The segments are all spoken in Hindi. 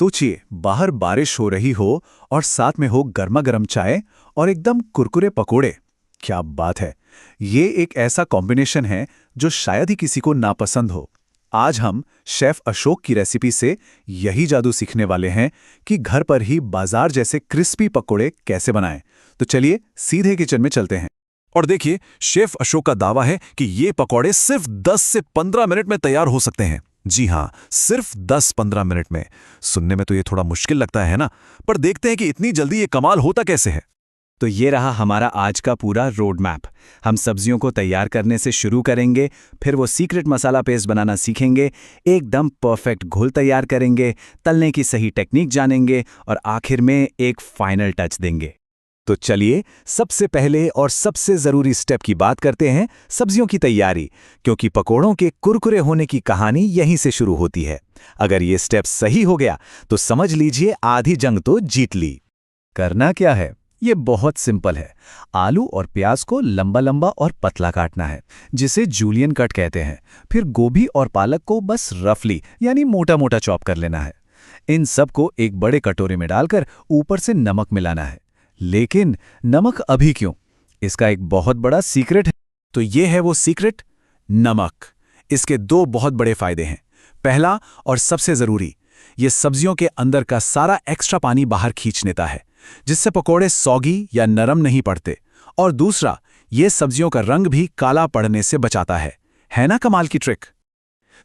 सोचिए, बाहर बारिश हो रही हो और साथ में हो गर्मा गर्म चाय और एकदम कुरकुरे पकोड़े। क्या बात है! ये एक ऐसा कॉम्बिनेशन है जो शायद ही किसी को नापसंद हो। आज हम शेफ अशोक की रेसिपी से यही जादू सीखने वाले हैं कि घर पर ही बाजार जैसे क्रिस्पी पकोड़े कैसे बनाएं। तो चलिए सीधे किचन में चलते हैं। और देखिए, शेफ अशोक का दावा है कि ये पकौड़े सिर्फ 10 से 15 मिनट में तैयार हो सकते हैं। जी हाँ, सिर्फ 10-15 मिनट में। सुनने में तो ये थोड़ा मुश्किल लगता है ना, पर देखते हैं कि इतनी जल्दी ये कमाल होता कैसे है। तो ये रहा हमारा आज का पूरा रोड मैप। हम सब्जियों को तैयार करने से शुरू करेंगे, फिर वो सीक्रेट मसाला पेस्ट बनाना सीखेंगे, एकदम परफेक्ट घोल तैयार करेंगे, तलने की सही टेक्निक जानेंगे और आखिर में एक फाइनल टच देंगे। तो चलिए सबसे पहले और सबसे ज़रूरी स्टेप की बात करते हैं, सब्जियों की तैयारी, क्योंकि पकोड़ों के कुरकुरे होने की कहानी यहीं से शुरू होती है। अगर ये स्टेप सही हो गया तो समझ लीजिए आधी जंग तो जीत ली। करना क्या है? ये बहुत सिंपल है। आलू और प्याज को लंबा लंबा और पतला काटना है, जिसे जूलियन कट कहते हैं। फिर गोभी और पालक को बस रफली यानी मोटा मोटा चॉप कर लेना है। इन सब को एक बड़े कटोरे में डालकर ऊपर से नमक मिलाना है। लेकिन नमक अभी क्यों? इसका एक बहुत बड़ा सीक्रेट है। तो ये है वो सीक्रेट, नमक। इसके दो बहुत बड़े फायदे हैं। पहला और सबसे जरूरी, ये सब्जियों के अंदर का सारा एक्स्ट्रा पानी बाहर खींच लेता है, जिससे पकोड़े सौगी या नरम नहीं पड़ते। और दूसरा, ये सब्जियों का रंग भी काला पड़ने से बचाता है ना कमाल की ट्रिक?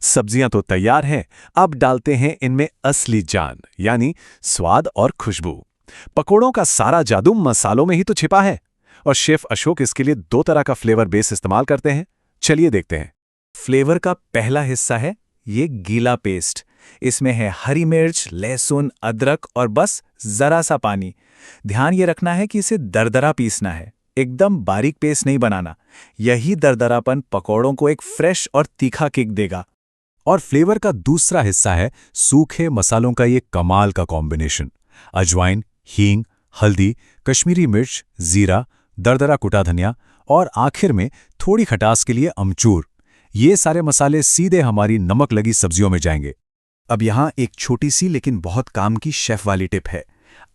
सब्जियां तो तैयार हैं, अब डालते हैं इनमें असली जान, यानी स्वाद और खुशबू। पकोड़ों का सारा जादू मसालों में ही तो छिपा है, और शेफ अशोक इसके लिए 2 तरह का फ्लेवर बेस इस्तेमाल करते हैं। चलिए देखते हैं। फ्लेवर का पहला हिस्सा है ये गीला पेस्ट। इसमें है हरी मिर्च, लहसुन, अदरक और बस जरा सा पानी। ध्यान ये रखना है कि इसे दरदरा पीसना है, एकदम बारीक पेस्ट नहीं बनाना। यही दरदरापन पकोड़ों को एक फ्रेश और तीखा किक देगा। और फ्लेवर का दूसरा हिस्सा है सूखे मसालों का ये कमाल का कॉम्बिनेशन। अजवाइन, हींग, हल्दी, कश्मीरी मिर्च, जीरा, दरदरा कुटा धनिया और आखिर में थोड़ी खटास के लिए अमचूर। ये सारे मसाले सीधे हमारी नमक लगी सब्जियों में जाएंगे। अब यहाँ एक छोटी सी लेकिन बहुत काम की शेफ वाली टिप है।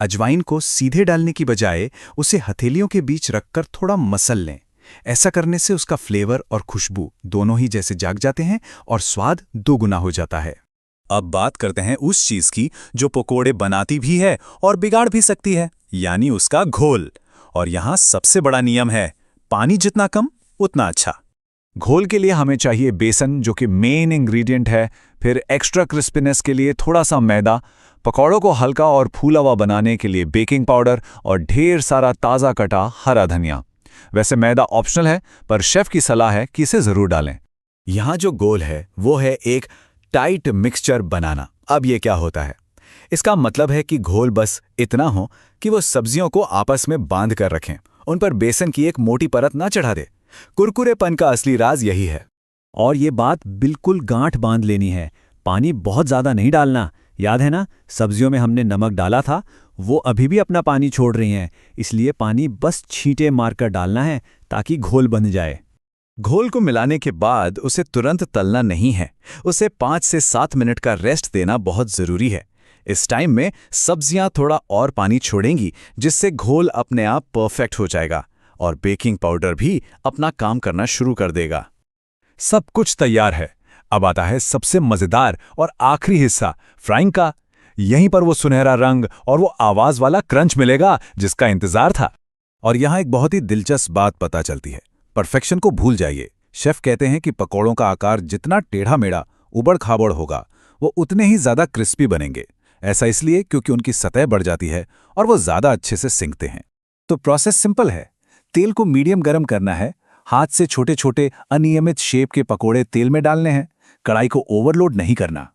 अजवाइन को सीधे डालने की बजाय उसे हथेलियों के बीच रखकर थोड़ा मसल लें। ऐसा करने से उसका फ्लेवर और खुशबू दोनों ही जैसे जाग जाते हैं और स्वाद दोगुना हो जाता है। अब बात करते हैं उस चीज की जो पकोड़े बनाती भी है और बिगाड़ भी सकती है, यानी उसका घोल। और यहाँ सबसे बड़ा नियम है, पानी जितना कम उतना अच्छा। घोल के लिए हमें चाहिए बेसन, जो कि मेन इंग्रेडिएंट है। फिर एक्स्ट्रा क्रिस्पीनेस के लिए थोड़ा सा मैदा, पकौड़ों को हल्का और फूला हुआ बनाने के लिए बेकिंग पाउडर और ढेर सारा ताज़ा कटा हरा धनिया। वैसे मैदा ऑप्शनल है, पर शेफ की सलाह है कि इसे जरूर डालें। यहाँ जो गोल है वो है एक टाइट मिक्सचर बनाना। अब ये क्या होता है? इसका मतलब है कि घोल बस इतना हो कि वो सब्जियों को आपस में बांध कर रखें, उन पर बेसन की एक मोटी परत ना चढ़ा दे। कुरकुरेपन का असली राज यही है। और ये बात बिल्कुल गांठ बांध लेनी है। पानी बहुत ज्यादा नहीं डालना। याद है ना, सब्जियों में हमने नमक डाला था, वो अभी भी अपना पानी छोड़ रही हैं। इसलिए पानी बस छींटे मारकर डालना है ताकि घोल बन जाए। घोल को मिलाने के बाद उसे तुरंत तलना नहीं है। उसे 5 से 7 मिनट का रेस्ट देना बहुत जरूरी है। इस टाइम में सब्जियां थोड़ा और पानी छोड़ेंगी, जिससे घोल अपने आप परफेक्ट हो जाएगा और बेकिंग पाउडर भी अपना काम करना शुरू कर देगा। सब कुछ तैयार है। अब आता है सबसे मजेदार और आखिरी हिस्सा, फ्राइंग का। यहीं पर वो सुनहरा रंग और वो आवाज वाला क्रंच मिलेगा जिसका इंतजार था। और यहाँ एक बहुत ही दिलचस्प बात पता चलती है, परफेक्शन को भूल जाइए। शेफ कहते हैं कि पकौड़ों का आकार जितना टेढ़ा मेढ़ा उबड़ खाबड़ होगा, वो उतने ही ज्यादा क्रिस्पी बनेंगे। ऐसा इसलिए क्योंकि उनकी सतह बढ़ जाती है और वो ज्यादा अच्छे से सिंकते हैं। तो प्रोसेस सिंपल है। तेल को मीडियम गरम करना है। हाथ से छोटे छोटे अनियमित शेप के पकोड़े तेल में डालने हैं। कढ़ाई को ओवरलोड नहीं करना।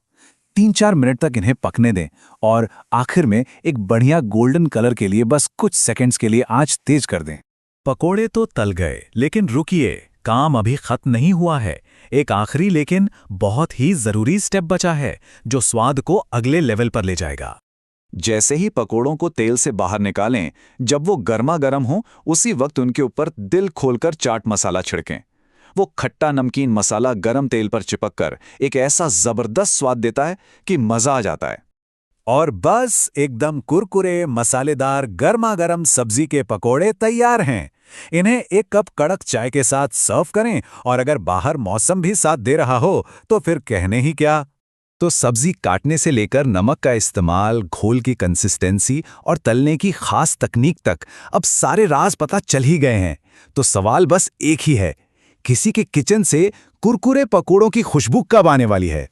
3-4 मिनट तक इन्हें पकने दें और आखिर में एक बढ़िया गोल्डन कलर के लिए बस कुछ सेकंड्स के लिए आंच तेज कर दें। पकोड़े तो तल गए, लेकिन रुकिए, काम अभी खत्म नहीं हुआ है। एक आखिरी लेकिन बहुत ही जरूरी स्टेप बचा है जो स्वाद को अगले लेवल पर ले जाएगा। जैसे ही पकोड़ों को तेल से बाहर निकालें, जब वो गर्मा गर्म हो, उसी वक्त उनके ऊपर दिल खोलकर चाट मसाला छिड़कें। वो खट्टा नमकीन मसाला गरम तेल पर चिपककर एक ऐसा जबरदस्त स्वाद देता है कि मजा आ जाता है। और बस एकदम कुरकुरे मसालेदार गर्मा गर्म सब्जी के पकोड़े तैयार हैं। इन्हें एक कप कड़क चाय के साथ सर्व करें और अगर बाहर मौसम भी साथ दे रहा हो तो फिर कहने ही क्या। तो सब्जी काटने से लेकर नमक का इस्तेमाल, घोल की कंसिस्टेंसी और तलने की खास तकनीक तक अब सारे राज पता चल ही गए हैं। तो सवाल बस एक ही है, किसी के किचन से कुरकुरे पकोड़ों की खुशबू कब आने वाली है?